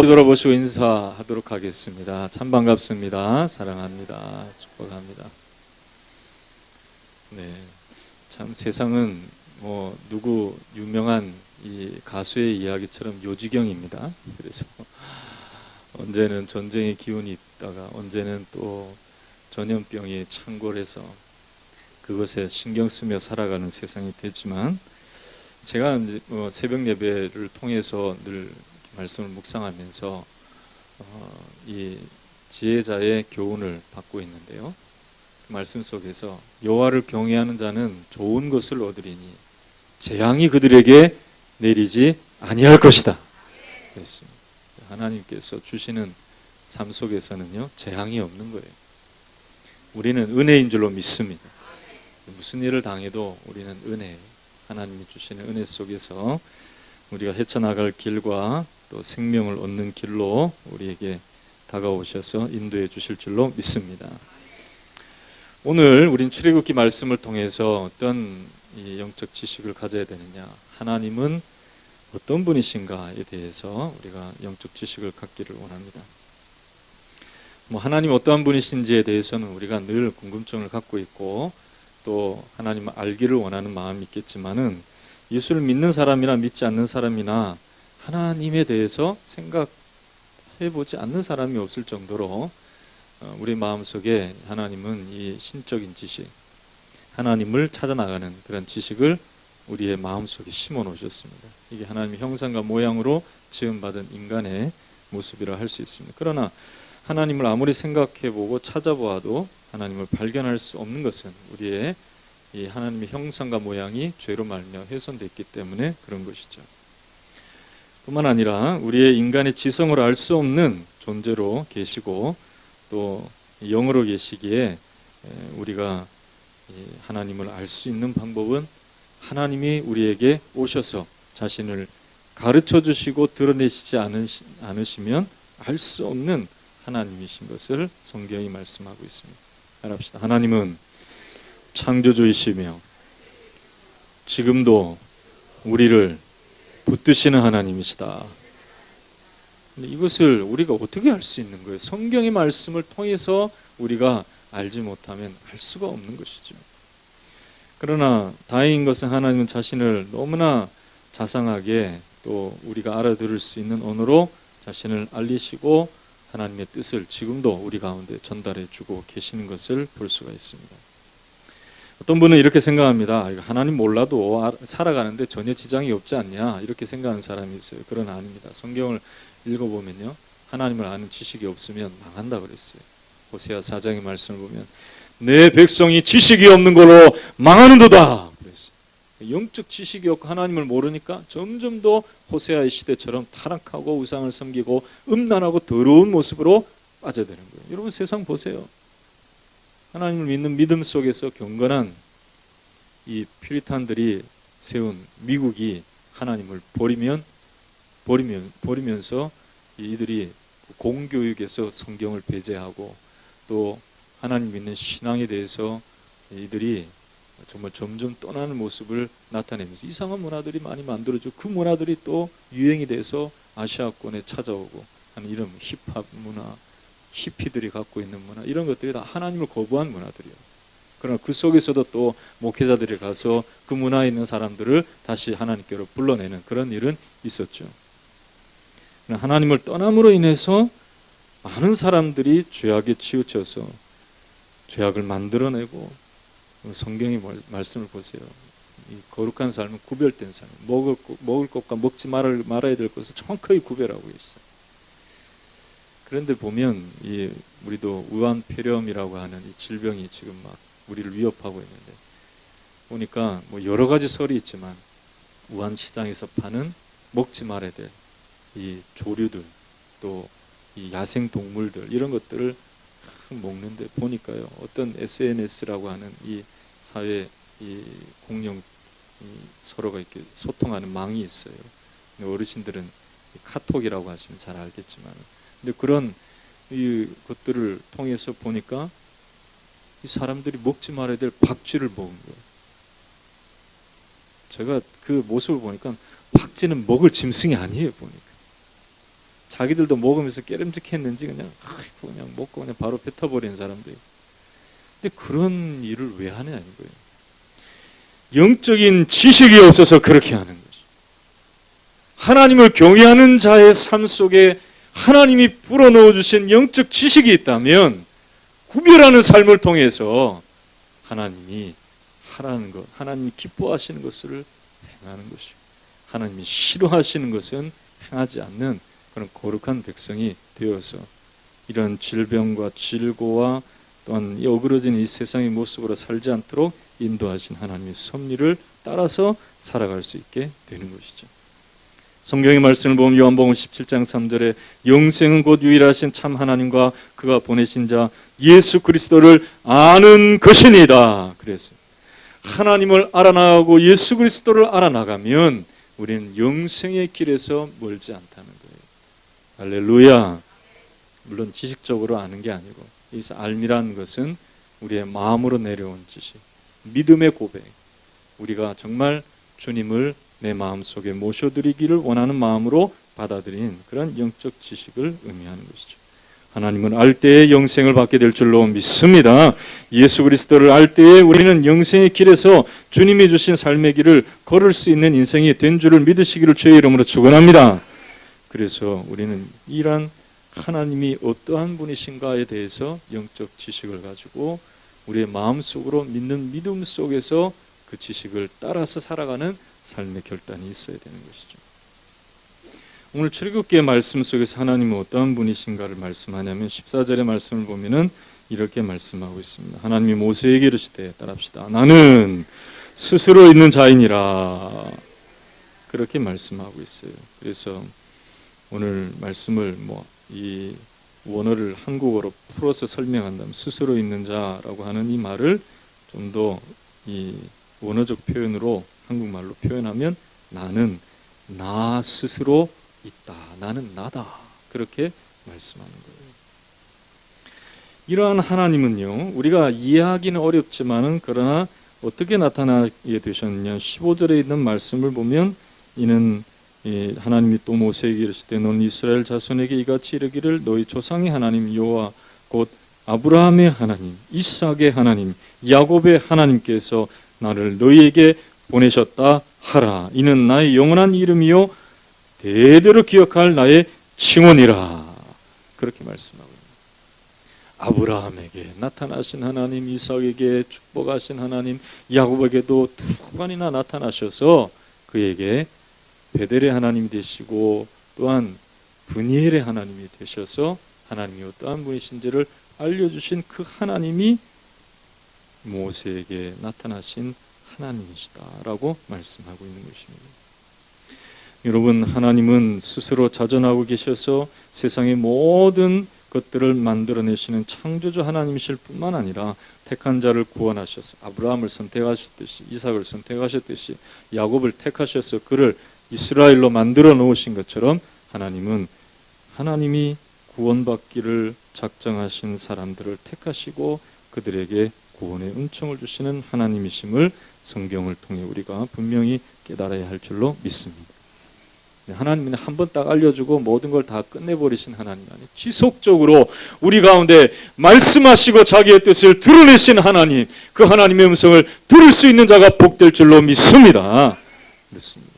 돌아보시고 인사하도록 하겠습니다. 참 반갑습니다. 사랑합니다. 축복합니다. 네, 참 세상은 누구 유명한 이 가수의 이야기처럼 요지경입니다. 그래서 언제는 전쟁의 기운이 있다가 언제는 또 전염병이 창궐해서 그것에 신경 쓰며 살아가는 세상이 됐지만, 제가 이제 새벽 예배를 통해서 늘 말씀을 묵상하면서 이 지혜자의 교훈을 받고 있는데요. 그 말씀 속에서 여호와를 경외하는 자는 좋은 것을 얻으리니 재앙이 그들에게 내리지 아니할 것이다. 그랬습니다. 하나님께서 주시는 삶 속에서는요, 재앙이 없는 거예요. 우리는 은혜인 줄로 믿습니다. 무슨 일을 당해도 우리는 은혜, 하나님이 주시는 은혜 속에서 우리가 헤쳐나갈 길과 또 생명을 얻는 길로 우리에게 다가오셔서 인도해 주실 줄로 믿습니다. 오늘 우린 출애굽기 말씀을 통해서 어떤 이 영적 지식을 가져야 되느냐, 하나님은 어떤 분이신가에 대해서 우리가 영적 지식을 갖기를 원합니다. 하나님 어떠한 분이신지에 대해서는 우리가 늘 궁금증을 갖고 있고 또 하나님을 알기를 원하는 마음이 있겠지만은, 예수를 믿는 사람이나 믿지 않는 사람이나 하나님에 대해서 생각해보지 않는 사람이 없을 정도로 우리 마음속에 하나님은 이 신적인 지식, 하나님을 찾아나가는 그런 지식을 우리의 마음속에 심어 놓으셨습니다. 이게 하나님의 형상과 모양으로 지음받은 인간의 모습이라 할 수 있습니다. 그러나 하나님을 아무리 생각해보고 찾아보아도 하나님을 발견할 수 없는 것은 우리의 이 하나님의 형상과 모양이 죄로 말미암아 훼손됐기 때문에 그런 것이죠. 뿐만 아니라 우리의 인간의 지성으로 알 수 없는 존재로 계시고 또 영으로 계시기에 우리가 하나님을 알 수 있는 방법은 하나님이 우리에게 오셔서 자신을 가르쳐 주시고 드러내시지 않으시면 알 수 없는 하나님이신 것을 성경이 말씀하고 있습니다. 따라합시다. 하나님은 창조주이시며 지금도 우리를 붙드시는 하나님이시다. 근데 이것을 우리가 어떻게 알 수 있는 거예요? 성경의 말씀을 통해서 우리가 알지 못하면 알 수가 없는 것이죠. 그러나 다행인 것은 하나님은 자신을 너무나 자상하게 또 우리가 알아들을 수 있는 언어로 자신을 알리시고 하나님의 뜻을 지금도 우리 가운데 전달해 주고 계시는 것을 볼 수가 있습니다. 어떤 분은 이렇게 생각합니다. 하나님 몰라도 살아가는데 전혀 지장이 없지 않냐, 이렇게 생각하는 사람이 있어요. 그러나 아닙니다. 성경을 읽어보면요, 하나님을 아는 지식이 없으면 망한다 그랬어요. 호세아 4장의 말씀을 보면 내 백성이 지식이 없는 걸로 망하는도다 그랬어요. 영적 지식이 없고 하나님을 모르니까 점점 더 호세아의 시대처럼 타락하고 우상을 섬기고 음란하고 더러운 모습으로 빠져드는 거예요. 여러분 세상 보세요. 하나님을 믿는 믿음 속에서 경건한 이 퓨리탄들이 세운 미국이 하나님을 버리면서 이들이 공교육에서 성경을 배제하고 또 하나님 믿는 신앙에 대해서 이들이 정말 점점 떠나는 모습을 나타내면서 이상한 문화들이 많이 만들어지고 그 문화들이 또 유행이 돼서 아시아권에 찾아오고 하는 이런 힙합 문화, 히피들이 갖고 있는 문화, 이런 것들이 다 하나님을 거부한 문화들이에요. 그러나 그 속에서도 또 목회자들이 가서 그 문화에 있는 사람들을 다시 하나님께로 불러내는 그런 일은 있었죠. 하나님을 떠남으로 인해서 많은 사람들이 죄악에 치우쳐서 죄악을 만들어내고, 성경의 말씀을 보세요. 이 거룩한 삶은 구별된 삶, 먹을 것과 먹지 말아야 될 것을 정확하게 구별하고 계시죠. 그런데 보면 우리도 우한폐렴이라고 하는 이 질병이 지금 막 우리를 위협하고 있는데, 보니까 여러 가지 설이 있지만 우한 시장에서 파는 먹지 말아야 될 이 조류들, 또 이 야생 동물들, 이런 것들을 먹는데 보니까요, 어떤 SNS라고 하는 이 사회 이 공룡 서로가 이렇게 소통하는 망이 있어요. 어르신들은 카톡이라고 하시면 잘 알겠지만, 근데 그런 이 것들을 통해서 보니까 이 사람들이 먹지 말아야 될 박쥐를 먹은 거예요. 제가 그 모습을 보니까 박쥐는 먹을 짐승이 아니에요. 보니까 자기들도 먹으면서 깨름직했는지 그냥 먹고 그냥 바로 뱉어버리는 사람들. 근데 그런 일을 왜 하느냐는 거예요. 영적인 지식이 없어서 그렇게 하는 거죠. 하나님을 경외하는 자의 삶 속에 하나님이 불어넣어 주신 영적 지식이 있다면 구별하는 삶을 통해서 하나님이 하라는 것, 하나님이 기뻐하시는 것을 행하는 것이고, 하나님이 싫어하시는 것은 행하지 않는 그런 거룩한 백성이 되어서 이런 질병과 질고와 또한 어그러진 이 세상의 모습으로 살지 않도록 인도하신 하나님의 섭리를 따라서 살아갈 수 있게 되는 것이죠. 성경의 말씀을 보면 요한복음 17장 3절에 영생은 곧 유일하신 참 하나님과 그가 보내신 자 예수 그리스도를 아는 것이니이다. 그래서 하나님을 알아나가고 예수 그리스도를 알아나가면 우리는 영생의 길에서 멀지 않다는 거예요. 할렐루야. 물론 지식적으로 아는 게 아니고, 여기서 알미라는 것은 우리의 마음으로 내려온 지식, 믿음의 고백, 우리가 정말 주님을 내 마음속에 모셔드리기를 원하는 마음으로 받아들인 그런 영적 지식을 의미하는 것이죠. 하나님을 알 때에 영생을 받게 될 줄로 믿습니다. 예수 그리스도를 알 때에 우리는 영생의 길에서 주님이 주신 삶의 길을 걸을 수 있는 인생이 된 줄을 믿으시기를 주의 이름으로 축원합니다. 그래서 우리는 이러한 하나님이 어떠한 분이신가에 대해서 영적 지식을 가지고 우리의 마음속으로 믿는 믿음 속에서 그 지식을 따라서 살아가는 삶의 결단이 있어야 되는 것이죠. 오늘 출애굽기의 말씀 속에서 하나님은 어떠한 분이신가를 말씀하냐면 14절의 말씀을 보면은 이렇게 말씀하고 있습니다. 하나님이 모세에게 이르시되, 따라합시다. 나는 스스로 있는 자이니라. 그렇게 말씀하고 있어요. 그래서 오늘 말씀을 이 원어를 한국어로 풀어서 설명한다면 스스로 있는 자라고 하는 이 말을 좀 더 이 원어적 표현으로 한국말로 표현하면 나는 나 스스로 있다. 나는 나다. 그렇게 말씀하는 거예요. 이러한 하나님은요, 우리가 이해하기는 어렵지만은 그러나 어떻게 나타나게 되셨느냐. 15절에 있는 말씀을 보면 이는 하나님이 또 모세에게 이르시되 너는 이스라엘 자손에게 이같이 이르기를 너희 조상의 하나님 여호와 곧 아브라함의 하나님, 이삭의 하나님, 야곱의 하나님께서 나를 너희에게 보내셨다 하라. 이는 나의 영원한 이름이요 대대로 기억할 나의 칭원이라. 그렇게 말씀하고 있습니다. 아브라함에게 나타나신 하나님, 이삭에게 축복하신 하나님, 야곱에게도 두 번이나 나타나셔서 그에게 베델의 하나님이 되시고 또한 브니엘의 하나님이 되셔서 하나님이 어떠한 분이신지를 알려주신 그 하나님이 모세에게 나타나신 하나님이시다라고 말씀하고 있는 것입니다. 여러분, 하나님은 스스로 자존하고 계셔서 세상의 모든 것들을 만들어내시는 창조주 하나님이실 뿐만 아니라 택한 자를 구원하셔서 아브라함을 선택하셨듯이 이삭을 선택하셨듯이 야곱을 택하셔서 그를 이스라엘로 만들어 놓으신 것처럼 하나님이 구원받기를 작정하신 사람들을 택하시고 그들에게 구원의 은총을 주시는 하나님이심을 성경을 통해 우리가 분명히 깨달아야 할 줄로 믿습니다. 하나님은 한 번 딱 알려주고 모든 걸 다 끝내버리신 하나님 아니에요. 지속적으로 우리 가운데 말씀하시고 자기의 뜻을 드러내신 하나님, 그 하나님의 음성을 들을 수 있는 자가 복될 줄로 믿습니다. 그렇습니다.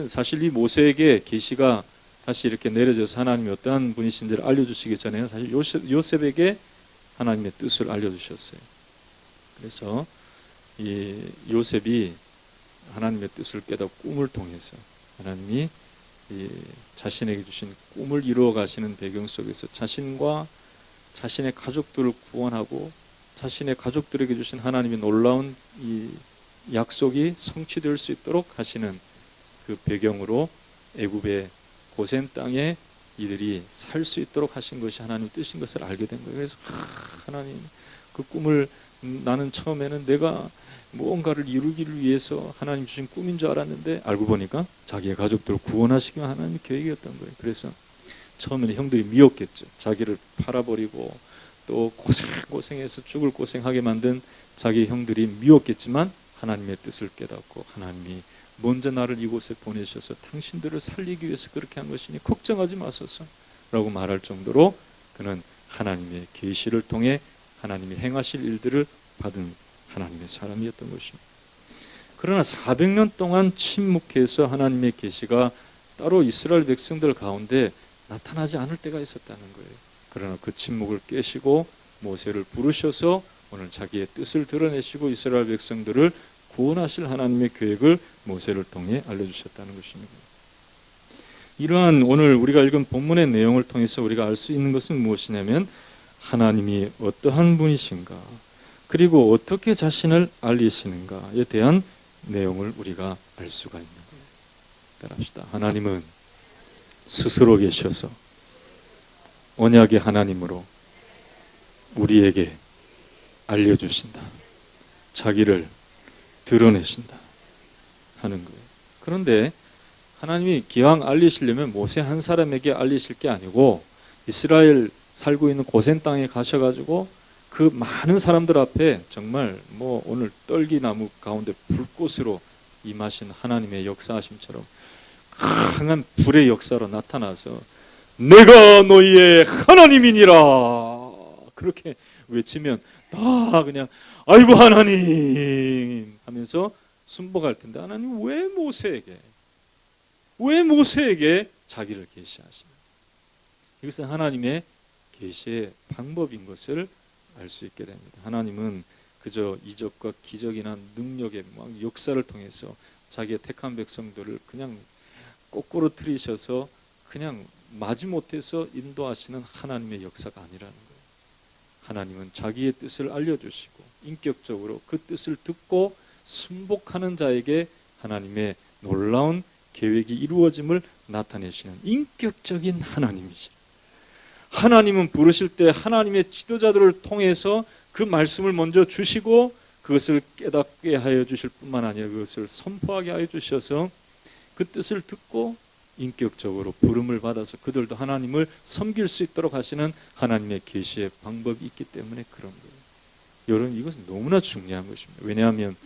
사실 이 모세에게 계시가 다시 이렇게 내려져서 하나님이 어떠한 분이신지를 알려주시기 전에 사실 요셉에게 하나님의 뜻을 알려주셨어요. 그래서 이 요셉이 하나님의 뜻을 깨닫고 꿈을 통해서 하나님이 자신에게 주신 꿈을 이루어 가시는 배경 속에서 자신과 자신의 가족들을 구원하고 자신의 가족들에게 주신 하나님의 놀라운 이 약속이 성취될 수 있도록 하시는 그 배경으로 애굽의 고센 땅에 이들이 살 수 있도록 하신 것이 하나님 뜻인 것을 알게 된 거예요. 그래서 하나님, 그 꿈을 나는 처음에는 내가 무언가를 이루기를 위해서 하나님 주신 꿈인 줄 알았는데 알고 보니까 자기의 가족들을 구원하시기 위한 하나님의 계획이었던 거예요. 그래서 처음에는 형들이 미웠겠죠. 자기를 팔아버리고 또 고생해서 죽을 고생하게 만든 자기 형들이 미웠겠지만 하나님의 뜻을 깨닫고 하나님이 먼저 나를 이곳에 보내셔서 당신들을 살리기 위해서 그렇게 한 것이니 걱정하지 마소서 라고 말할 정도로 그는 하나님의 계시를 통해 하나님이 행하실 일들을 받은 하나님의 사람이었던 것입니다. 그러나 400년 동안 침묵해서 하나님의 계시가 따로 이스라엘 백성들 가운데 나타나지 않을 때가 있었다는 거예요. 그러나 그 침묵을 깨시고 모세를 부르셔서 오늘 자기의 뜻을 드러내시고 이스라엘 백성들을 구원하실 하나님의 계획을 모세를 통해 알려주셨다는 것입니다. 이러한 오늘 우리가 읽은 본문의 내용을 통해서 우리가 알 수 있는 것은 무엇이냐면 하나님이 어떠한 분이신가 그리고 어떻게 자신을 알리시는가에 대한 내용을 우리가 알 수가 있는 거예요. 따라합시다. 하나님은 스스로 계셔서 언약의 하나님으로 우리에게 알려주신다. 자기를 드러내신다 하는 거예요. 그런데 하나님이 기왕 알리시려면 모세 한 사람에게 알리실 게 아니고 이스라엘 살고 있는 고센 땅에 가셔가지고 그 많은 사람들 앞에 정말 오늘 떨기나무 가운데 불꽃으로 임하신 하나님의 역사하심처럼 강한 불의 역사로 나타나서 내가 너희의 하나님이니라 그렇게 외치면 다 그냥 아이고 하나님 하면서 순복할 텐데 하나님 왜 모세에게 자기를 계시하시나? 이것은 하나님의 계시의 방법인 것을 알 수 있게 됩니다. 하나님은 그저 이적과 기적이나 능력의 역사를 통해서 자기의 택한 백성들을 그냥 거꾸로 들이셔서 그냥 마지못해서 인도하시는 하나님의 역사가 아니라는 거예요. 하나님은 자기의 뜻을 알려주시고 인격적으로 그 뜻을 듣고 순복하는 자에게 하나님의 놀라운 계획이 이루어짐을 나타내시는 인격적인 하나님이시죠. 하나님은 부르실 때 하나님의 지도자들을 통해서 그 말씀을 먼저 주시고 그것을 깨닫게 하여 주실 뿐만 아니라 그것을 선포하게 하여 주셔서 그 뜻을 듣고 인격적으로 부름을 받아서 그들도 하나님을 섬길 수 있도록 하시는 하나님의 계시의 방법이 있기 때문에 그런 거예요. 여러분 이것은 너무나 중요한 것입니다. 왜냐하면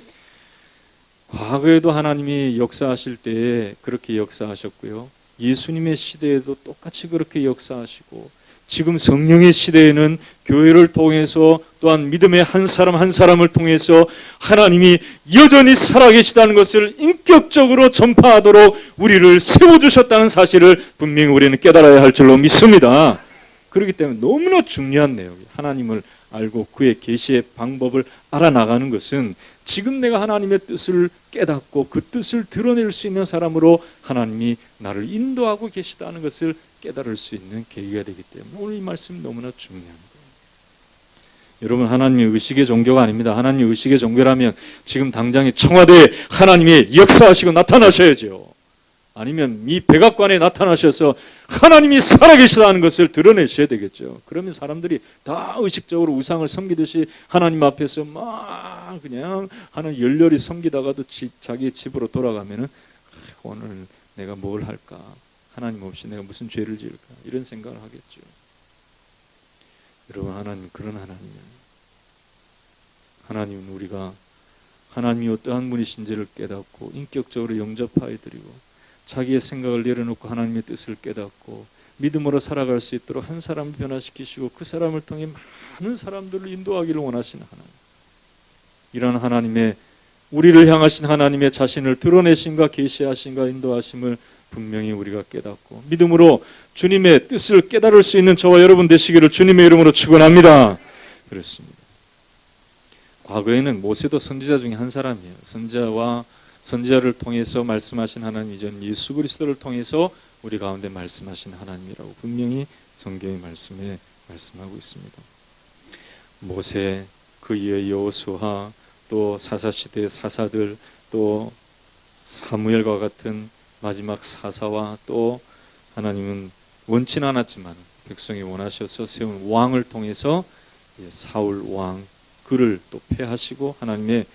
과거에도 하나님이 역사하실 때에 그렇게 역사하셨고요. 예수님의 시대에도 똑같이 그렇게 역사하시고 지금 성령의 시대에는 교회를 통해서 또한 믿음의 한 사람 한 사람을 통해서 하나님이 여전히 살아계시다는 것을 인격적으로 전파하도록 우리를 세워주셨다는 사실을 분명히 우리는 깨달아야 할 줄로 믿습니다. 그렇기 때문에 너무나 중요한 내용이에요. 하나님을 알고 그의 계시의 방법을 알아나가는 것은 지금 내가 하나님의 뜻을 깨닫고 그 뜻을 드러낼 수 있는 사람으로 하나님이 나를 인도하고 계시다는 것을 깨달을 수 있는 계기가 되기 때문에 오늘 이 말씀이 너무나 중요한 거예요. 여러분 하나님이 의식의 종교가 아닙니다. 하나님이 의식의 종교라면 지금 당장에 청와대에 하나님이 역사하시고 나타나셔야죠. 아니면 이 백악관에 나타나셔서 하나님이 살아계시다는 것을 드러내셔야 되겠죠. 그러면 사람들이 다 의식적으로 우상을 섬기듯이 하나님 앞에서 막 그냥 하는 열렬히 섬기다가도 자기 집으로 돌아가면은 오늘 내가 뭘 할까? 하나님 없이 내가 무슨 죄를 지을까? 이런 생각을 하겠죠. 여러분 하나님 그런 하나님이에요. 하나님은 우리가 하나님이 어떠한 분이신지를 깨닫고 인격적으로 영접하여드리고 자기의 생각을 내려놓고 하나님의 뜻을 깨닫고 믿음으로 살아갈 수 있도록 한 사람을 변화시키시고 그 사람을 통해 많은 사람들을 인도하기를 원하시는 하나님. 이런 하나님의 우리를 향하신 하나님의 자신을 드러내심과 계시하심과 인도하심을 분명히 우리가 깨닫고 믿음으로 주님의 뜻을 깨달을 수 있는 저와 여러분 되시기를 주님의 이름으로 축원합니다. 그렇습니다. 과거에는 모세도 선지자 중에 한 사람이에요. 선지자를 통해서 말씀하신 하나님 이전 예수 그리스도를 통해서 우리 가운데 말씀하신 하나님이라고 분명히 성경의 말씀에 말씀하고 있습니다. 모세, 그 이에 여호수아, 또 사사시대의 사사들, 또 사무엘과 같은 마지막 사사와 또 하나님은 원치는 않았지만 백성이 원하셔서 세운 왕을 통해서 사울 왕 그를 또 패하시고 하나님의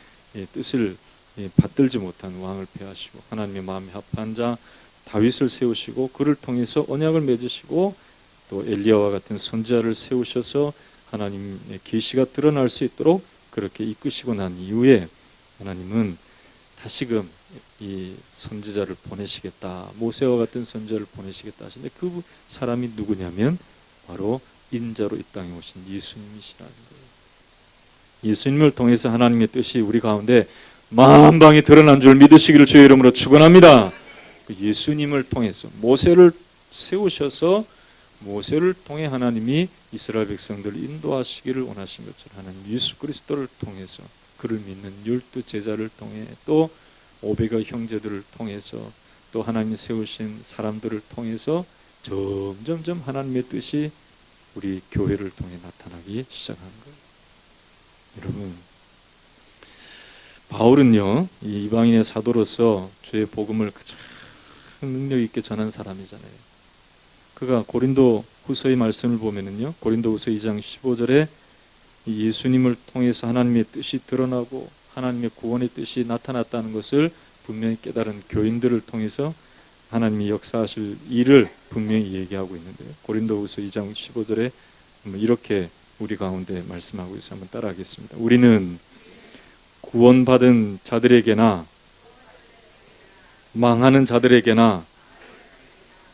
뜻을 받들지 못한 왕을 패하시고 하나님의 마음에 합한 자 다윗을 세우시고 그를 통해서 언약을 맺으시고 또 엘리야와 같은 선지자를 세우셔서 하나님의 계시가 드러날 수 있도록 그렇게 이끄시고 난 이후에 하나님은 다시금 이 선지자를 보내시겠다, 모세와 같은 선지자를 보내시겠다 하시는데 그 사람이 누구냐면 바로 인자로 이 땅에 오신 예수님이시라는 거예요. 예수님을 통해서 하나님의 뜻이 우리 가운데 만방에 드러난 줄 믿으시기를 주의 이름으로 축원합니다. 그 예수님을 통해서 모세를 세우셔서 모세를 통해 하나님이 이스라엘 백성들을 인도하시기를 원하신 것처럼 하나님 예수 그리스도를 통해서 그를 믿는 12 제자를 통해 또 500의 형제들을 통해서 또 하나님이 세우신 사람들을 통해서 점점점 하나님의 뜻이 우리 교회를 통해 나타나기 시작한 거예요. 여러분, 바울은요, 이 이방인의 사도로서 주의 복음을 가장 능력 있게 전한 사람이잖아요. 그가 고린도 후서의 말씀을 보면은요, 고린도 후서 2장 15절에 예수님을 통해서 하나님의 뜻이 드러나고 하나님의 구원의 뜻이 나타났다는 것을 분명히 깨달은 교인들을 통해서 하나님이 역사하실 일을 분명히 얘기하고 있는데요. 고린도 후서 2장 15절에 이렇게 우리 가운데 말씀하고 있어요. 한번 따라하겠습니다. 우리는 구원받은 자들에게나 망하는 자들에게나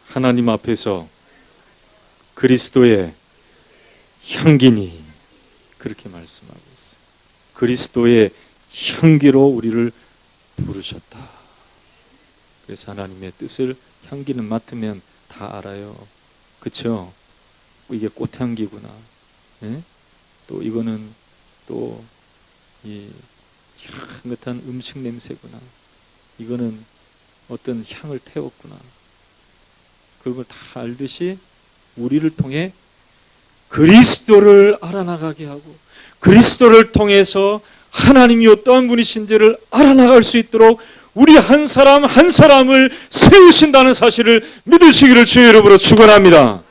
하나님 앞에서 그리스도의 향기니, 그렇게 말씀하고 있어요. 그리스도의 향기로 우리를 부르셨다. 그래서 하나님의 뜻을 향기는 맡으면 다 알아요. 그렇죠? 이게 꽃향기구나. 네? 또 이거는 또 이 향긋한 음식 냄새구나. 이거는 어떤 향을 태웠구나. 그걸 다 알듯이 우리를 통해 그리스도를 알아나가게 하고 그리스도를 통해서 하나님이 어떠한 분이신지를 알아나갈 수 있도록 우리 한 사람 한 사람을 세우신다는 사실을 믿으시기를 주의 이름으로 축원합니다.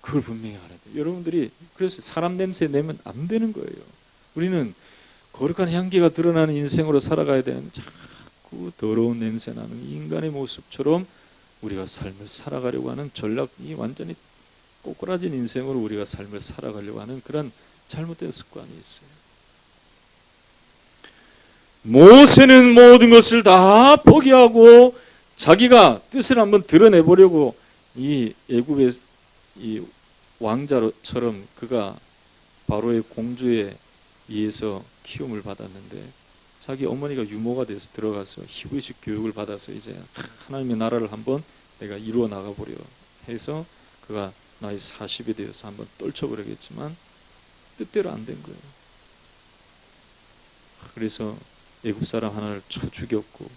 그걸 분명히 알아야 돼요. 여러분들이 그래서 사람 냄새 내면 안 되는 거예요. 우리는 거룩한 향기가 드러나는 인생으로 살아가야 되는 자꾸 더러운 냄새 나는 인간의 모습처럼 우리가 삶을 살아가려고 하는 전략이 완전히 꼬꾸라진 인생으로 우리가 삶을 살아가려고 하는 그런 잘못된 습관이 있어요. 모세는 모든 것을 다 포기하고 자기가 뜻을 한번 드러내보려고 이 애굽의 이 왕자처럼 그가 바로의 공주에 의해서 키움을 받았는데 자기 어머니가 유모가 돼서 들어가서 히브리식 교육을 받아서 이제 하나님의 나라를 한번 내가 이루어 나가보려 해서 그가 나이 40이 되어서 한번 떨쳐버리겠지만 뜻대로 안 된 거예요. 그래서 애굽 사람 하나를 쳐 죽였고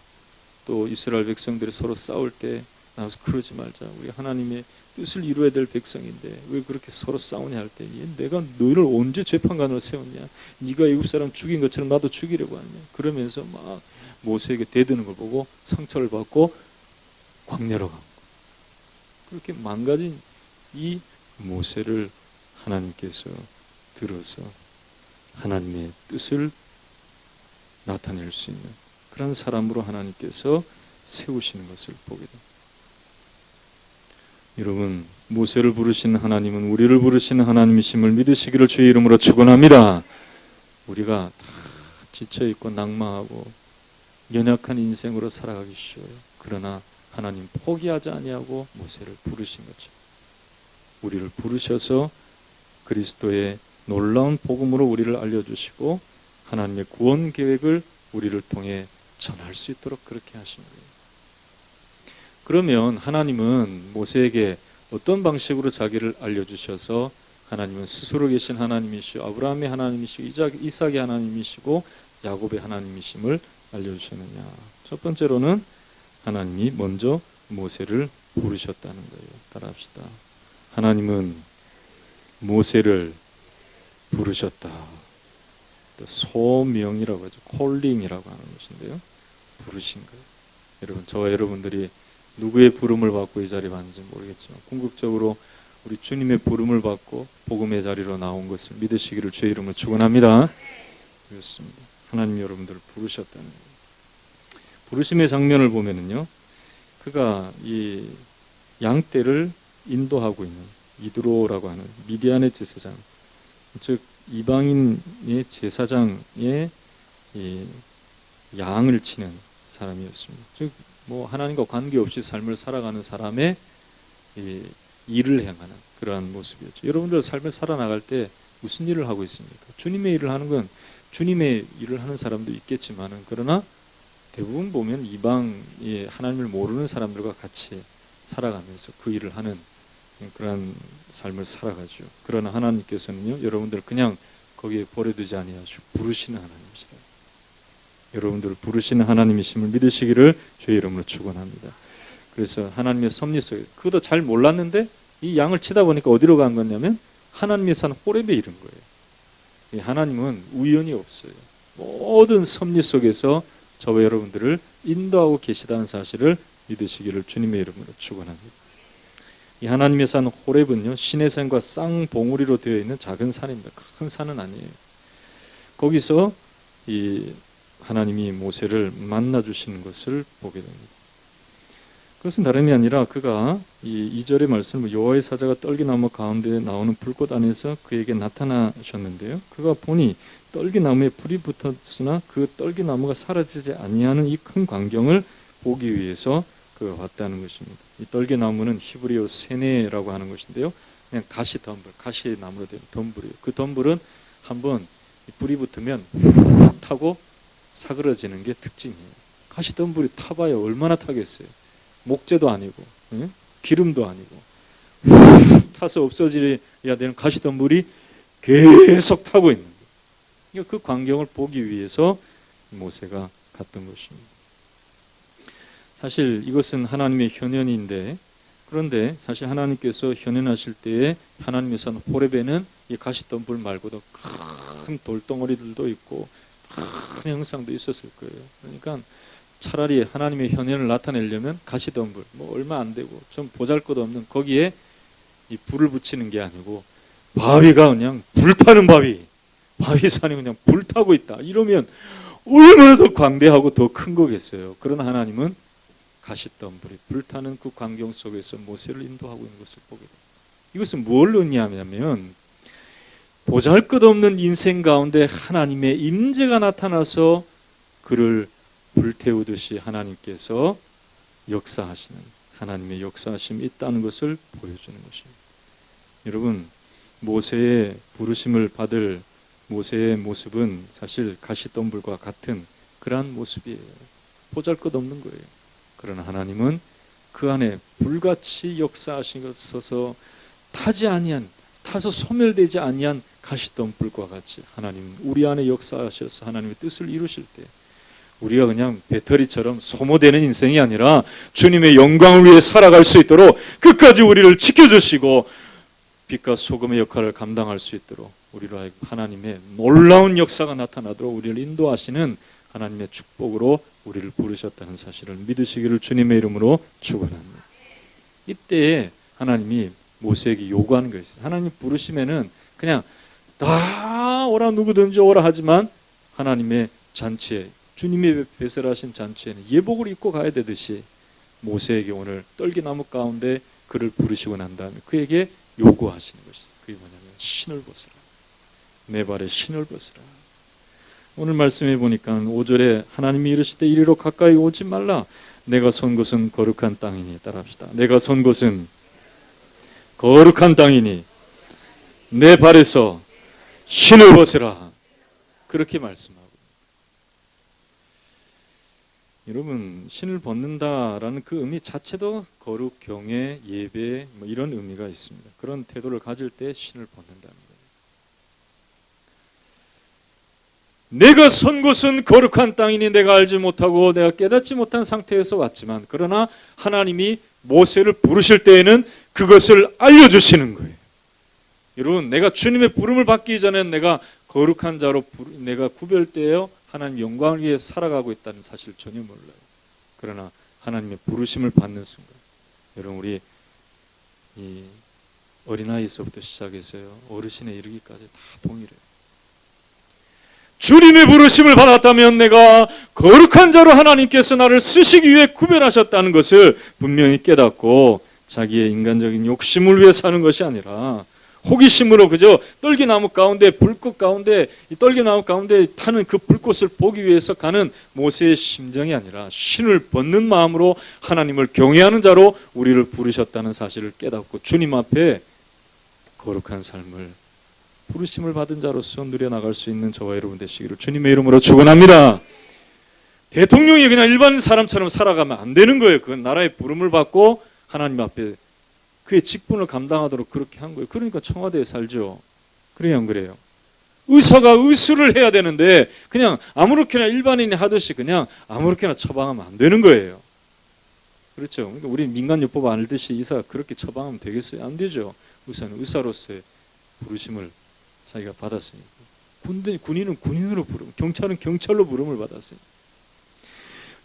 또 이스라엘 백성들이 서로 싸울 때 나와서 그러지 말자. 우리 하나님의 뜻을 이루어야 될 백성인데 왜 그렇게 서로 싸우냐 할 때 내가 너희를 언제 재판관으로 세웠냐. 네가 애굽 사람 죽인 것처럼 나도 죽이려고 하냐. 그러면서 막 모세에게 대드는 걸 보고 상처를 받고 광야로 간 거예요. 그렇게 망가진 이 모세를 하나님께서 들어서 하나님의 뜻을 나타낼 수 있는 그런 사람으로 하나님께서 세우시는 것을 보게 됩니다. 여러분, 모세를 부르신 하나님은 우리를 부르시는 하나님이심을 믿으시기를 주의 이름으로 축원합니다. 우리가 다 지쳐있고 낭망하고 연약한 인생으로 살아가기 쉬워요. 그러나 하나님 포기하지 아니하고 모세를 부르신 거죠. 우리를 부르셔서 그리스도의 놀라운 복음으로 우리를 알려주시고 하나님의 구원 계획을 우리를 통해 전할 수 있도록 그렇게 하신 거예요. 그러면 하나님은 모세에게 어떤 방식으로 자기를 알려주셔서 하나님은 스스로 계신 하나님이시고 아브라함의 하나님이시고 이삭의 하나님이시고 야곱의 하나님이심을 알려주셨느냐. 첫 번째로는 하나님이 먼저 모세를 부르셨다는 거예요. 따라합시다. 하나님은 모세를 부르셨다. 소명이라고 하죠. 콜링이라고 하는 것인데요. 부르신 거예요. 여러분, 저와 여러분들이 누구의 부름을 받고 이 자리에 왔는지 모르겠지만 궁극적으로 우리 주님의 부름을 받고 복음의 자리로 나온 것을 믿으시기를 주의 이름으로 축원합니다. 그렇습니다. 하나님이 여러분들을 부르셨다는 거예요. 부르심의 장면을 보면은요, 그가 이 양떼를 인도하고 있는 이드로라고 하는 미디안의 제사장, 즉 이방인의 제사장의 이 양을 치는 사람이었습니다. 즉 뭐 하나님과 관계없이 삶을 살아가는 사람의 이 일을 행하는 그러한 모습이었죠. 여러분들 삶을 살아나갈 때 무슨 일을 하고 있습니까? 주님의 일을 하는 건 주님의 일을 하는 사람도 있겠지만은 그러나 대부분 보면 이방의 하나님을 모르는 사람들과 같이 살아가면서 그 일을 하는 그러한 삶을 살아가죠. 그러나 하나님께서는요, 여러분들 그냥 거기에 버려두지 아니하시고 부르시는 하나님이시라. 여러분들을 부르시는 하나님이심을 믿으시기를 주의 이름으로 축원합니다. 그래서 하나님의 섭리 속에 그것도 잘 몰랐는데 이 양을 치다 보니까 어디로 간 거냐면 하나님의 산 호렙에 이른 거예요. 하나님은 우연이 없어요. 모든 섭리 속에서 저와 여러분들을 인도하고 계시다는 사실을 믿으시기를 주님의 이름으로 축원합니다. 이 하나님의 산 호렙은요, 시내산과 쌍봉우리로 되어 있는 작은 산입니다. 큰 산은 아니에요. 거기서 이 하나님이 모세를 만나 주시는 것을 보게 됩니다. 그것은 다름이 아니라 그가 이 2절의 말씀을 여호와의 사자가 떨기나무 가운데 나오는 불꽃 안에서 그에게 나타나셨는데요. 그가 보니 떨기나무에 불이 붙었으나 그 떨기나무가 사라지지 아니하는 이 큰 광경을 보기 위해서 그가 왔다는 것입니다. 이 떨기나무는 히브리어 세네라고 하는 것인데요. 그냥 가시덤불, 가시나무로 된 덤불이에요. 그 덤불은 한번 불이 붙으면 훅 타고 사그러지는 게 특징이에요. 가시덤불이 타봐야 얼마나 타겠어요. 목재도 아니고 기름도 아니고 훅 타서 없어져야 되는 가시덤불이 계속 타고 있는 거예요. 그 광경을 보기 위해서 모세가 갔던 것입니다. 사실 이것은 하나님의 현현인데, 그런데 사실 하나님께서 현현하실 때에 하나님의 산 호렙에는 이 가시덤불 말고도 큰 돌덩어리들도 있고 큰 형상도 있었을 거예요. 그러니까 차라리 하나님의 현현을 나타내려면 가시덤불 뭐 얼마 안 되고 좀 보잘것없는 거기에 이 불을 붙이는 게 아니고 바위가 그냥 불타는 바위산이 그냥 불타고 있다 이러면 얼마나 더 광대하고 더 큰 거겠어요. 그러나 하나님은 가시덤불이 불타는 그 광경 속에서 모세를 인도하고 있는 것을 보게 됩니다. 이것은 뭘 의미하냐면 보잘것없는 인생 가운데 하나님의 임재가 나타나서 그를 불태우듯이 하나님께서 역사하시는 하나님의 역사하심이 있다는 것을 보여주는 것입니다. 여러분, 모세의 부르심을 받을 모세의 모습은 사실 가시덤불과 같은 그러한 모습이에요. 보잘것없는 거예요. 그러나 하나님은 그 안에 불같이 역사하셔서 타서 소멸되지 아니한 가시덤불과 같이 하나님 우리 안에 역사하셔서 하나님의 뜻을 이루실 때 우리가 그냥 배터리처럼 소모되는 인생이 아니라 주님의 영광을 위해 살아갈 수 있도록 끝까지 우리를 지켜주시고 빛과 소금의 역할을 감당할 수 있도록 우리로 하여금 하나님의 놀라운 역사가 나타나도록 우리를 인도하시는 하나님의 축복으로 우리를 부르셨다는 사실을 믿으시기를 주님의 이름으로 축원합니다. 이때에 하나님이 모세에게 요구하는 것이 있어요. 하나님 부르시면은 그냥 다 오라 누구든지 오라 하지만 하나님의 잔치에 주님의 배설하신 잔치에는 예복을 입고 가야 되듯이 모세에게 오늘 떨기나무 가운데 그를 부르시고 난 다음에 그에게 요구하시는 것이 있어요. 그게 뭐냐면 신을 벗으라. 내 발에 신을 벗으라. 오늘 말씀해 보니까 5절에 하나님이 이르시되 이리로 가까이 오지 말라. 내가 선 곳은 거룩한 땅이니. 따라합시다. 내가 선 곳은 거룩한 땅이니 내 발에서 신을 벗으라. 그렇게 말씀하고, 여러분 신을 벗는다라는 그 의미 자체도 거룩, 경외, 예배 뭐 이런 의미가 있습니다. 그런 태도를 가질 때 신을 벗는다는 거예요. 내가 선 곳은 거룩한 땅이니 내가 알지 못하고 내가 깨닫지 못한 상태에서 왔지만 그러나 하나님이 모세를 부르실 때에는 그것을 알려주시는 거예요. 여러분, 내가 주님의 부름을 받기 전에 내가 거룩한 자로 내가 구별되어 하나님 영광을 위해 살아가고 있다는 사실을 전혀 몰라요. 그러나 하나님의 부르심을 받는 순간, 여러분 우리 이 어린아이에서부터 시작해서요 어르신에 이르기까지 다 동일해요. 주님의 부르심을 받았다면 내가 거룩한 자로 하나님께서 나를 쓰시기 위해 구별하셨다는 것을 분명히 깨닫고 자기의 인간적인 욕심을 위해 사는 것이 아니라 호기심으로 그저 떨기나무 가운데, 불꽃 가운데, 이 떨기나무 가운데 타는 그 불꽃을 보기 위해서 가는 모세의 심정이 아니라 신을 벗는 마음으로 하나님을 경외하는 자로 우리를 부르셨다는 사실을 깨닫고 주님 앞에 거룩한 삶을 부르심을 받은 자로서 누려나갈 수 있는 저와 여러분 되시기를 주님의 이름으로 축원합니다. 대통령이 그냥 일반 사람처럼 살아가면 안 되는 거예요. 그건 나라의 부름을 받고 하나님 앞에 그의 직분을 감당하도록 그렇게 한 거예요. 그러니까 청와대에 살죠. 그래요, 안 그래요? 의사가 의술을 해야 되는데 그냥 아무렇게나 일반인이 하듯이 그냥 아무렇게나 처방하면 안 되는 거예요. 그렇죠. 그러니까 우리 민간요법 알듯이 의사가 그렇게 처방하면 되겠어요? 안 되죠. 의사는 의사로서의 부르심을 자기가 받았으니까. 군인은 군인으로 부름, 경찰은 경찰로 부름을 받았으니까.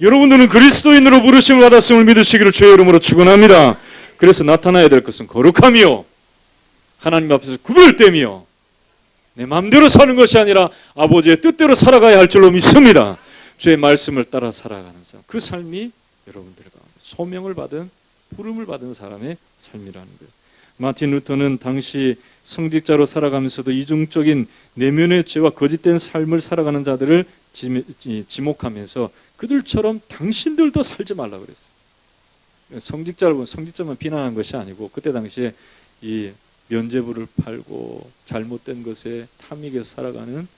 여러분들은 그리스도인으로 부르심을 받았음을 믿으시기를 주의 이름으로 축원합니다. 그래서 나타나야 될 것은 거룩함이요, 하나님 앞에서 구별됨이요, 내 마음대로 사는 것이 아니라 아버지의 뜻대로 살아가야 할 줄로 믿습니다. 주의 말씀을 따라 살아가는 삶, 그 삶이 여러분들과 소명을 받은, 부름을 받은 사람의 삶이라는 거예요. 마틴 루터는 당시 성직자로 살아가면서도 이중적인 내면의 죄와 거짓된 삶을 살아가는 자들을 지목하면서 그들처럼 당신들도 살지 말라 그랬어요. 성직자를 보면 성직자만 비난한 것이 아니고 그때 당시에 이 면죄부를 팔고 잘못된 것에 탐닉해서 살아가는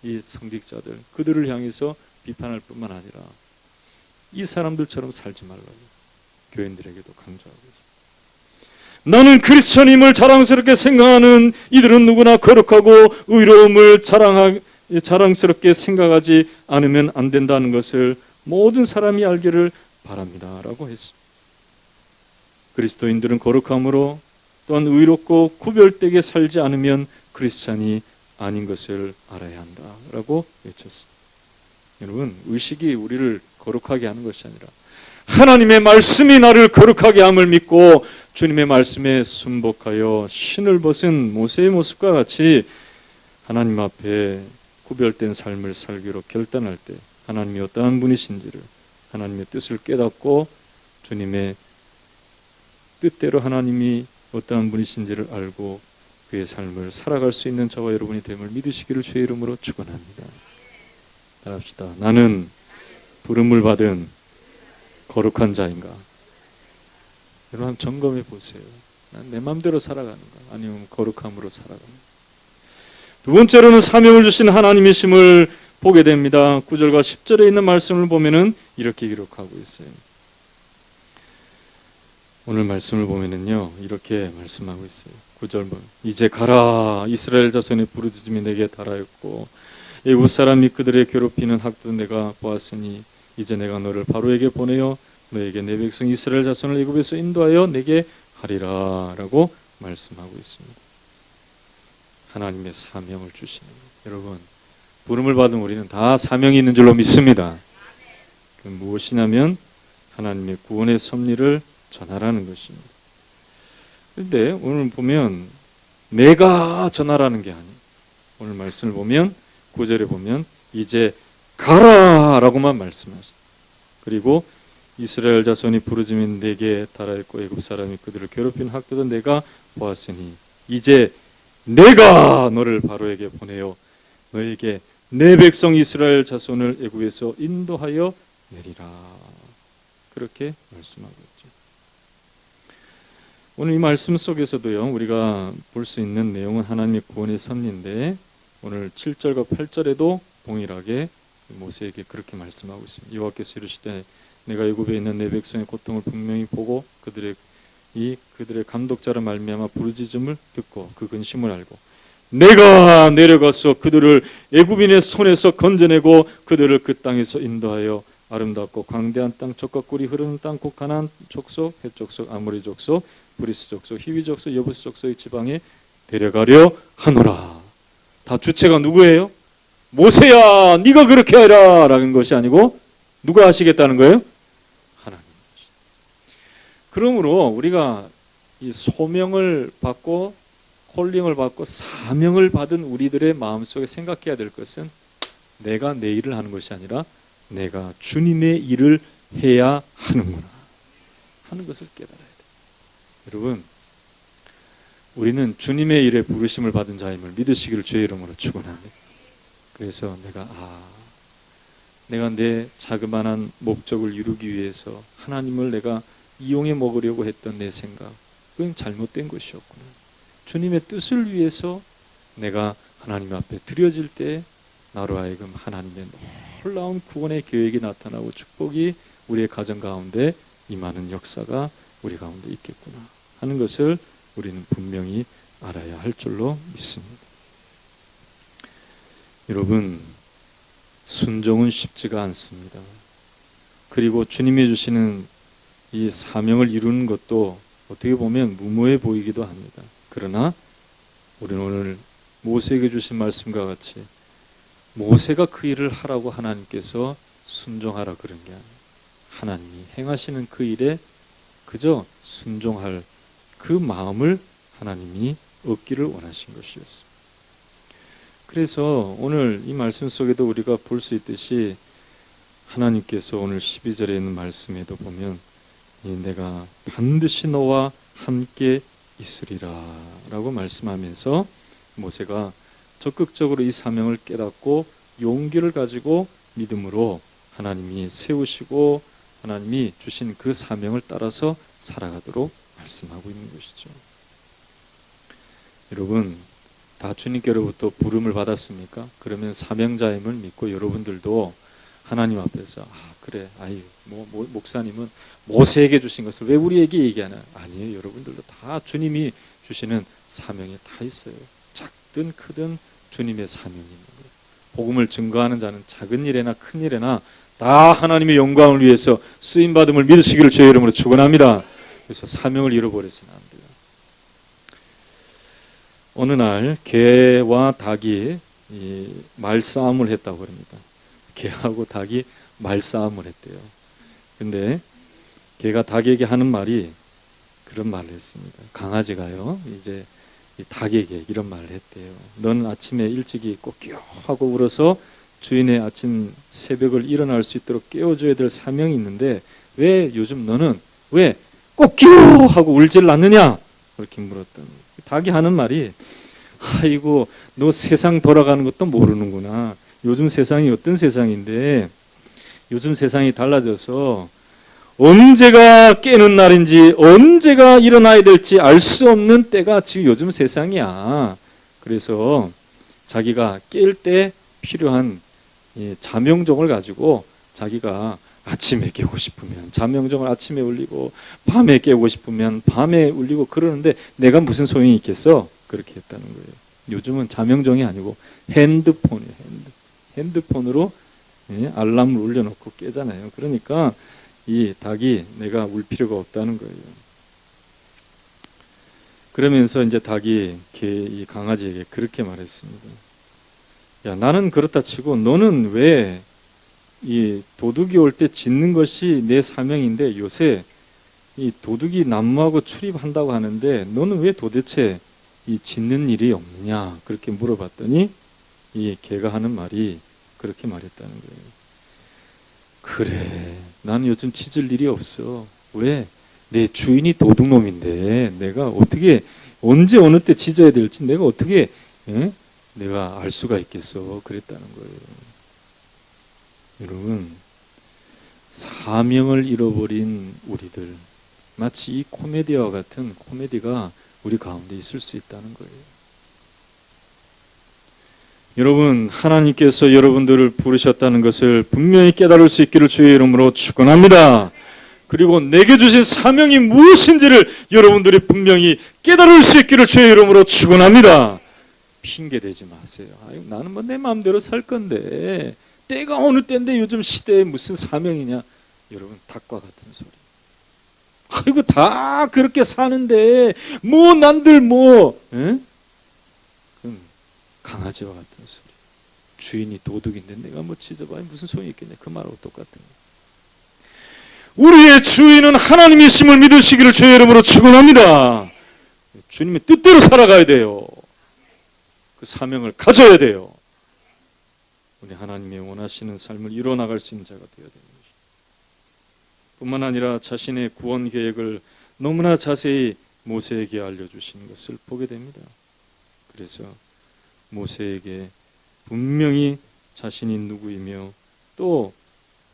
이 성직자들, 그들을 향해서 비판할 뿐만 아니라 이 사람들처럼 살지 말라고 교인들에게도 강조하고 있습니다. 나는 크리스천임을 자랑스럽게 생각하는 이들은 누구나 거룩하고 의로움을 자랑스럽게 생각하지 않으면 안 된다는 것을 모든 사람이 알기를 바랍니다 라고 했습니다. 그리스도인들은 거룩함으로 또한 의롭고 구별되게 살지 않으면 크리스찬이 아닌 것을 알아야 한다라고 외쳤습니다. 여러분, 의식이 우리를 거룩하게 하는 것이 아니라 하나님의 말씀이 나를 거룩하게 함을 믿고 주님의 말씀에 순복하여 신을 벗은 모세의 모습과 같이 하나님 앞에 구별된 삶을 살기로 결단할 때 하나님이 어떠한 분이신지를, 하나님의 뜻을 깨닫고 주님의 뜻대로 하나님이 어떠한 분이신지를 알고 그의 삶을 살아갈 수 있는 저와 여러분이 됨을 믿으시기를 주의 이름으로 축원합니다. 따라합시다. 나는 부름을 받은 거룩한 자인가? 여러분 한번 점검해 보세요. 난 내 마음대로 살아가는가? 아니면 거룩함으로 살아가는가? 두 번째로는 사명을 주신 하나님이심을 보게 됩니다. 9절과 10절에 있는 말씀을 보면은 이렇게 기록하고 있어요. 오늘 말씀을 보면은요, 이렇게 말씀하고 있어요. 9절 보면 이제 가라, 이스라엘 자손의 부르짖음이 내게 달하였고 애굽 사람이 그들의 괴롭히는 학도 내가 보았으니 이제 내가 너를 바로에게 보내어 너에게 내 백성 이스라엘 자손을 애굽에서 인도하여 내게 하리라 라고 말씀하고 있습니다. 하나님의 사명을 주시는 거예요. 여러분, 부름을 받은 우리는 다 사명이 있는 줄로 믿습니다. 그 무엇이냐면 하나님의 구원의 섭리를 전하라는 것입니다. 그런데 오늘 보면 내가 전하라는 게 아니에요. 오늘 말씀을 보면 9절에 보면 이제 가라 라고만 말씀하셔요. 그리고 이스라엘 자손이 부르짖은 내게 달하였고 애굽 사람이 그들을 괴롭힌 학도도 내가 보았으니 이제 내가 너를 바로에게 보내어 너에게 내 백성 이스라엘 자손을 애굽에서 인도하여 내리라. 그렇게 말씀하고 있죠. 오늘 이 말씀 속에서도요, 우리가 볼 수 있는 내용은 하나님의 구원의 섭리인데 오늘 7절과 8절에도 동일하게 모세에게 그렇게 말씀하고 있습니다. 여호와께서 이르시되 내가 애굽에 있는 내 백성의 고통을 분명히 보고 그들의 감독자로 말미암아 부르짖음을 듣고 그 근심을 알고 내가 내려가서 그들을 애굽인의 손에서 건져내고 그들을 그 땅에서 인도하여 아름답고 광대한 땅, 젖과 꿀이 흐르는 땅, 곧 가나안 족속, 헷 족속, 아모리 족속, 브리스 족속, 히위 족속, 여부스 족속의 지방에 데려가려 하노라. 다 주체가 누구예요? 모세야, 네가 그렇게 해라 라는 것이 아니고 누가 하시겠다는 거예요? 하나님. 그러므로 우리가 이 소명을 받고 콜링을 받고 사명을 받은 우리들의 마음속에 생각해야 될 것은 내가 내 일을 하는 것이 아니라 내가 주님의 일을 해야 하는구나 하는 것을 깨달아야 돼요. 여러분, 우리는 주님의 일에 부르심을 받은 자임을 믿으시기를 주의 이름으로 축원합니다. 그래서 내가 내 자그마한 목적을 이루기 위해서 하나님을 내가 이용해 먹으려고 했던 내 생각, 그건 잘못된 것이었구나. 주님의 뜻을 위해서 내가 하나님 앞에 드려질 때 나로 하여금 하나님의 놀라운 구원의 계획이 나타나고 축복이 우리의 가정 가운데 임하는 역사가 우리 가운데 있겠구나 하는 것을 우리는 분명히 알아야 할 줄로 믿습니다. 여러분, 순종은 쉽지가 않습니다. 그리고 주님이 주시는 이 사명을 이루는 것도 어떻게 보면 무모해 보이기도 합니다. 그러나 우리는 오늘 모세에게 주신 말씀과 같이 모세가 그 일을 하라고 하나님께서 순종하라 그런 게 아니에요. 하나님이 행하시는 그 일에 그저 순종할 그 마음을 하나님이 얻기를 원하신 것이었습니다. 그래서 오늘 이 말씀 속에도 우리가 볼 수 있듯이 하나님께서 오늘 12절에 있는 말씀에도 보면 내가 반드시 너와 함께 있으리라 라고 말씀하면서 모세가 적극적으로 이 사명을 깨닫고 용기를 가지고 믿음으로 하나님이 세우시고 하나님이 주신 그 사명을 따라서 살아가도록 말씀하고 있는 것이죠. 여러분, 다 주님께로부터 부름을 받았습니까? 그러면 사명자임을 믿고 여러분들도 하나님 앞에서 그래, 목사님은 모세에게 주신 것을 왜 우리에게 얘기하나? 아니에요. 여러분들도 다 주님이 주시는 사명이 다 있어요. 작든 크든 주님의 사명이 있는 거예요. 복음을 증거하는 자는 작은 일에나 큰 일에나 다 하나님의 영광을 위해서 쓰임받음을 믿으시기를 주의 이름으로 축원합니다. 그래서 사명을 잃어버려서는 안 돼요. 어느 날 개와 닭이 말싸움을 했다고 합니다. 개하고 닭이 말싸움을 했대요. 근데 개가 닭에게 하는 말이 그런 말을 했습니다. 강아지가요, 이제 닭에게 이런 말을 했대요. 넌 아침에 일찍이 꼭 끼워 하고 울어서 주인의 아침 새벽을 일어날 수 있도록 깨워줘야 될 사명이 있는데 왜 요즘 너는 왜 꼭 끼워 하고 울질 않느냐? 그렇게 물었더니 닭이 하는 말이 아이고, 너 세상 돌아가는 것도 모르는구나. 요즘 세상이 어떤 세상인데 요즘 세상이 달라져서 언제가 깨는 날인지 언제가 일어나야 될지 알 수 없는 때가 지금 요즘 세상이야. 그래서 자기가 깰 때 필요한 자명종을 가지고 자기가 아침에 깨고 싶으면 자명종을 아침에 울리고 밤에 깨고 싶으면 밤에 울리고 그러는데 내가 무슨 소용이 있겠어? 그렇게 했다는 거예요. 요즘은 자명종이 아니고 핸드폰이에요. 핸드폰으로 알람을 울려놓고 깨잖아요. 그러니까 이 닭이 내가 울 필요가 없다는 거예요. 그러면서 이제 닭이 이 강아지에게 그렇게 말했습니다. 야, 나는 그렇다 치고 너는 왜 이 도둑이 올 때 짖는 것이 내 사명인데 요새 이 도둑이 난무하고 출입한다고 하는데 너는 왜 도대체 이 짖는 일이 없느냐? 그렇게 물어봤더니 이 개가 하는 말이 그렇게 말했다는 거예요. 그래, 나는 요즘 짖을 일이 없어. 왜? 내 주인이 도둑놈인데 내가 어떻게 언제 어느 때 짖어야 될지 내가 어떻게 내가 알 수가 있겠어. 그랬다는 거예요. 여러분, 사명을 잃어버린 우리들, 마치 이 코미디와 같은 코미디가 우리 가운데 있을 수 있다는 거예요. 여러분, 하나님께서 여러분들을 부르셨다는 것을 분명히 깨달을 수 있기를 주의 이름으로 축원합니다. 그리고 내게 주신 사명이 무엇인지를 여러분들이 분명히 깨달을 수 있기를 주의 이름으로 축원합니다. 핑계대지 마세요. 아유, 나는 뭐 내 마음대로 살 건데 때가 어느 때인데 요즘 시대에 무슨 사명이냐. 여러분, 닭과 같은 소리. 아이고, 다 그렇게 사는데 뭐 난들 그럼 강아지와 같은 소리. 주인이 도둑인데 내가 뭐 짖어봐야 무슨 소용이 있겠냐. 그 말하고 똑같은 거예요. 우리의 주인은 하나님이심을 믿으시기를 주의 이름으로 축원합니다. 주님의 뜻대로 살아가야 돼요. 그 사명을 가져야 돼요. 우리 하나님의 원하시는 삶을 이뤄나갈 수 있는 자가 되어야 되는 것입니다. 뿐만 아니라 자신의 구원 계획을 너무나 자세히 모세에게 알려주신 것을 보게 됩니다. 그래서 모세에게 분명히 자신이 누구이며 또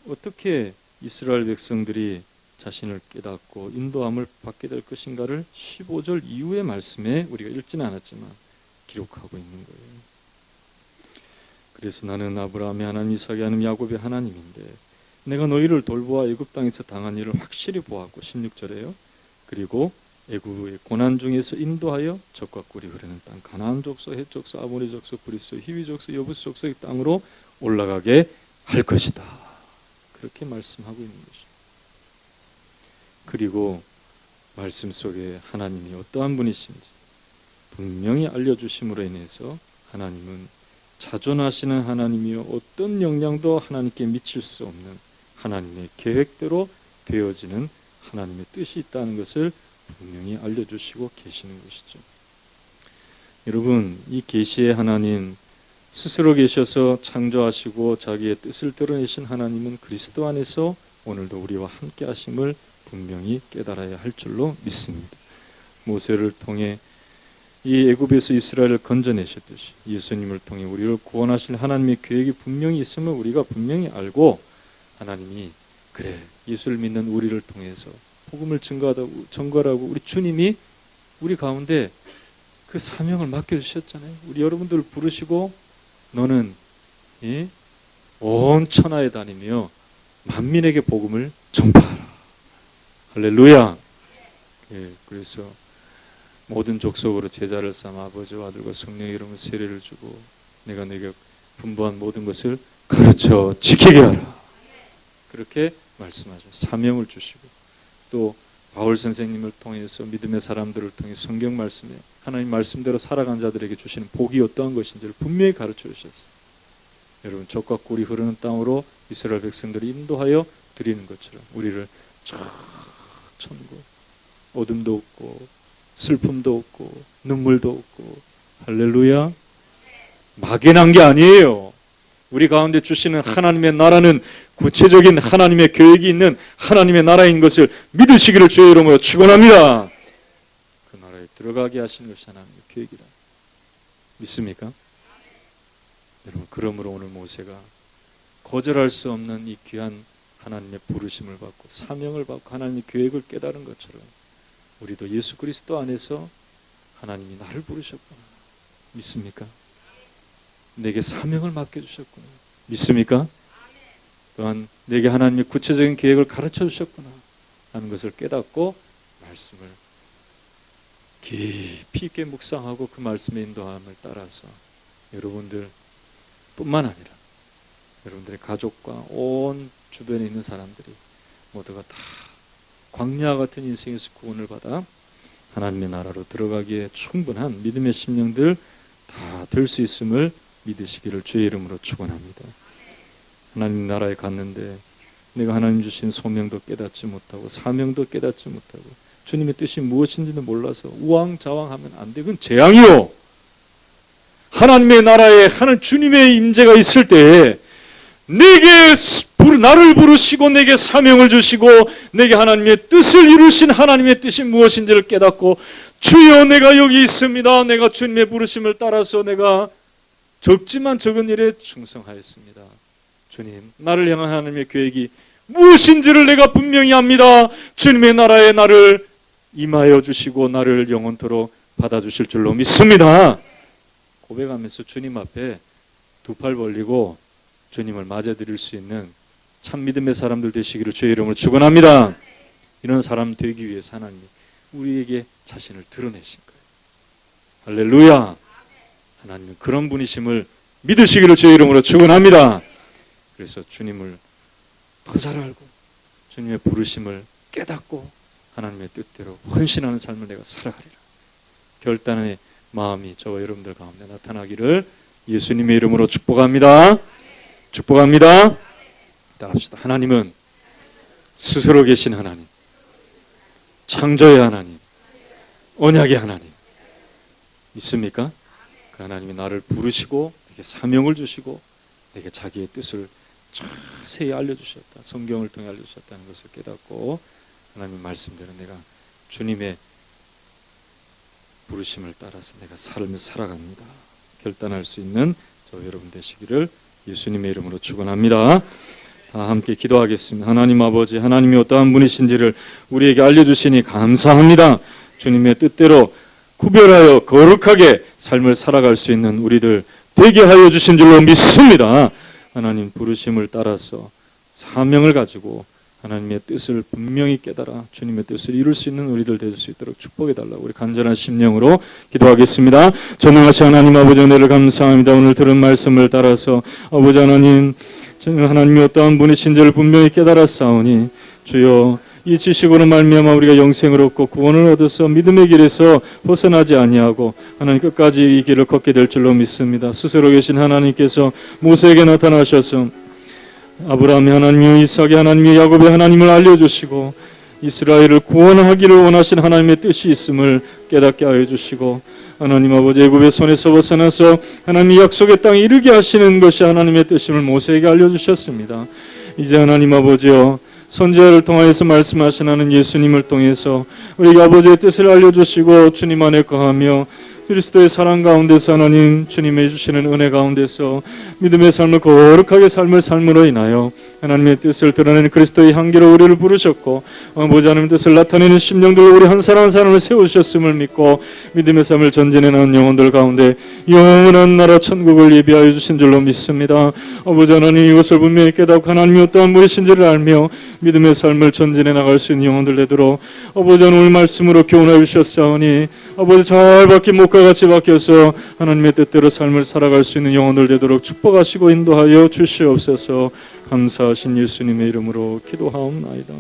어떻게 이스라엘 백성들이 자신을 깨닫고 인도함을 받게 될 것인가를 15절 이후의 말씀에 우리가 읽지는 않았지만 기록하고 있는 거예요. 그래서 나는 아브라함의 하나님, 이삭의 하나님, 야곱의 하나님인데 내가 너희를 돌보아 애굽 땅에서 당한 일을 확실히 보았고 16절에요. 그리고 애굽의 고난 중에서 인도하여 적과 꿀이 흐르는 땅 가나안 족속, 헷 족속, 아모리 족속, 브리스, 히위 족속, 여부스 족속의 땅으로 올라가게 할 것이다. 그렇게 말씀하고 있는 것입니다. 그리고 말씀 속에 하나님이 어떠한 분이신지 분명히 알려주심으로 인해서 하나님은 자존하시는 하나님이요 어떤 영향도 하나님께 미칠 수 없는 하나님의 계획대로 되어지는 하나님의 뜻이 있다는 것을 분명히 알려주시고 계시는 것이죠. 여러분, 이 계시의 하나님 스스로 계셔서 창조하시고 자기의 뜻을 드러내신 하나님은 그리스도 안에서 오늘도 우리와 함께 하심을 분명히 깨달아야 할 줄로 믿습니다. 모세를 통해 이 애굽에서 이스라엘을 건져내셨듯이 예수님을 통해 우리를 구원하실 하나님의 계획이 분명히 있음을 우리가 분명히 알고 하나님이 그래 예수를 믿는 우리를 통해서 복음을 전가하고 우리 주님이 우리 가운데 그 사명을 맡겨주셨잖아요. 우리 여러분들을 부르시고 너는 온 천하에 다니며 만민에게 복음을 전파하라. 할렐루야. 그래서 모든 족속으로 제자를 삼아 아버지와 아들과 성령의 이름으로 세례를 주고 내가 네게 분부한 모든 것을 가르쳐 지키게 하라. 그렇게 말씀하죠. 사명을 주시고 또 바울 선생님을 통해서 믿음의 사람들을 통해 성경 말씀에 하나님 말씀대로 살아간 자들에게 주시는 복이 어떠한 것인지를 분명히 가르쳐 주셨어요. 여러분, 적과 꿀이 흐르는 땅으로 이스라엘 백성들을 인도하여 드리는 것처럼 우리를 천국, 어둠도 없고 슬픔도 없고 눈물도 없고 할렐루야, 막연한 게 아니에요. 우리 가운데 주시는 하나님의 나라는 구체적인 하나님의 계획이 있는 하나님의 나라인 것을 믿으시기를 주의 이름으로 축원합니다. 그 나라에 들어가게 하시는 것이 하나님의 계획이라 믿습니까? 여러분, 그러므로 오늘 모세가 거절할 수 없는 이 귀한 하나님의 부르심을 받고 사명을 받고 하나님의 계획을 깨달은 것처럼 우리도 예수 그리스도 안에서 하나님이 나를 부르셨구나 믿습니까? 내게 사명을 맡겨주셨구나 믿습니까? 또한 내게 하나님의 구체적인 계획을 가르쳐 주셨구나 하는 것을 깨닫고 말씀을 깊이 있게 묵상하고 그 말씀의 인도함을 따라서 여러분들 뿐만 아니라 여러분들의 가족과 온 주변에 있는 사람들이 모두가 다 광야 같은 인생에서 구원을 받아 하나님의 나라로 들어가기에 충분한 믿음의 심령들 다 될 수 있음을 믿으시기를 주의 이름으로 축원합니다. 하나님 나라에 갔는데 내가 하나님 주신 소명도 깨닫지 못하고 사명도 깨닫지 못하고 주님의 뜻이 무엇인지도 몰라서 우왕좌왕하면 안 돼. 그건 재앙이요. 하나님의 나라에 하는 주님의 임재가 있을 때에 내게 나를 부르시고 내게 사명을 주시고 내게 하나님의 뜻을 이루신 하나님의 뜻이 무엇인지를 깨닫고 주여 내가 여기 있습니다. 내가 주님의 부르심을 따라서 내가 적지만 적은 일에 충성하였습니다. 주님, 나를 향한 하나님의 계획이 무엇인지를 내가 분명히 압니다. 주님의 나라에 나를 임하여 주시고 나를 영원토록 받아주실 줄로 믿습니다. 고백하면서 주님 앞에 두 팔 벌리고 주님을 맞아드릴 수 있는 참 믿음의 사람들 되시기를 주의 이름으로 축원합니다. 이런 사람 되기 위해서 하나님이 우리에게 자신을 드러내신 거예요. 할렐루야. 하나님은 그런 분이심을 믿으시기를 주의 이름으로 축원합니다. 그래서 주님을 더 잘 알고 주님의 부르심을 깨닫고 하나님의 뜻대로 헌신하는 삶을 내가 살아가리라. 결단의 마음이 저와 여러분들 가운데 나타나기를 예수님의 이름으로 축복합니다. 축복합니다. 따라합시다. 하나님은 스스로 계신 하나님, 창조의 하나님, 언약의 하나님 믿습니까? 그 하나님이 나를 부르시고 내게 사명을 주시고 내게 자기의 뜻을 자세히 알려주셨다. 성경을 통해 알려주셨다는 것을 깨닫고 하나님 말씀대로 내가 주님의 부르심을 따라서 내가 삶을 살아갑니다. 결단할 수 있는 저 여러분 되시기를 예수님의 이름으로 축원합니다. 다 함께 기도하겠습니다. 하나님 아버지, 하나님이 어떠한 분이신지를 우리에게 알려주시니 감사합니다. 주님의 뜻대로 구별하여 거룩하게 삶을 살아갈 수 있는 우리들 되게 하여 주신 줄로 믿습니다. 하나님 부르심을 따라서 사명을 가지고 하나님의 뜻을 분명히 깨달아 주님의 뜻을 이룰 수 있는 우리들 될 수 있도록 축복해달라고 우리 간절한 심령으로 기도하겠습니다. 전능하신 하나님 아버지, 은혜를 감사합니다. 오늘 들은 말씀을 따라서 아버지 하나님, 하나님이 어떠한 분이신지를 분명히 깨달았사오니 주여, 이 지식으로 말미암아 우리가 영생을 얻고 구원을 얻어서 믿음의 길에서 벗어나지 아니하고 하나님 끝까지 이 길을 걷게 될 줄로 믿습니다. 스스로 계신 하나님께서 모세에게 나타나셔서 아브라함의 하나님이요 이삭의 하나님이요 야곱의 하나님을 알려주시고 이스라엘을 구원하기를 원하신 하나님의 뜻이 있음을 깨닫게 하여 주시고 하나님 아버지, 애굽의 손에서 벗어나서 하나님의 약속의 땅에 이르게 하시는 것이 하나님의 뜻임을 모세에게 알려주셨습니다. 이제 하나님 아버지여, 선지자를 통하여서 말씀하시는 예수님을 통해서 우리 아버지의 뜻을 알려주시고 주님 안에 거하며 그리스도의 사랑 가운데서 하나님 주님의 주시는 은혜 가운데서 믿음의 삶을 거룩하게 삶을 삶으로 인하여 하나님의 뜻을 드러내는 그리스도의 향기로 우리를 부르셨고 아버지 하나님의 뜻을 나타내는 심령들로 우리 한 사람 한 사람을 세우셨음을 믿고 믿음의 삶을 전진해 나가는 영혼들 가운데 영원한 나라 천국을 예비하여 주신 줄로 믿습니다. 아버지 하나님, 이것을 분명히 깨닫고 하나님이 어떠한 분이신지를 알며 믿음의 삶을 전진해 나갈 수 있는 영혼들 되도록 아버지 오늘 말씀으로 교훈하여 주셨사오니 아버지 잘 박힌 목과 같이 박혀서 하나님의 뜻대로 삶을 살아갈 수 있는 영혼들 되도록 축복하시고 인도하여 주시옵소서. 감사하신 예수님의 이름으로 기도하옵나이다.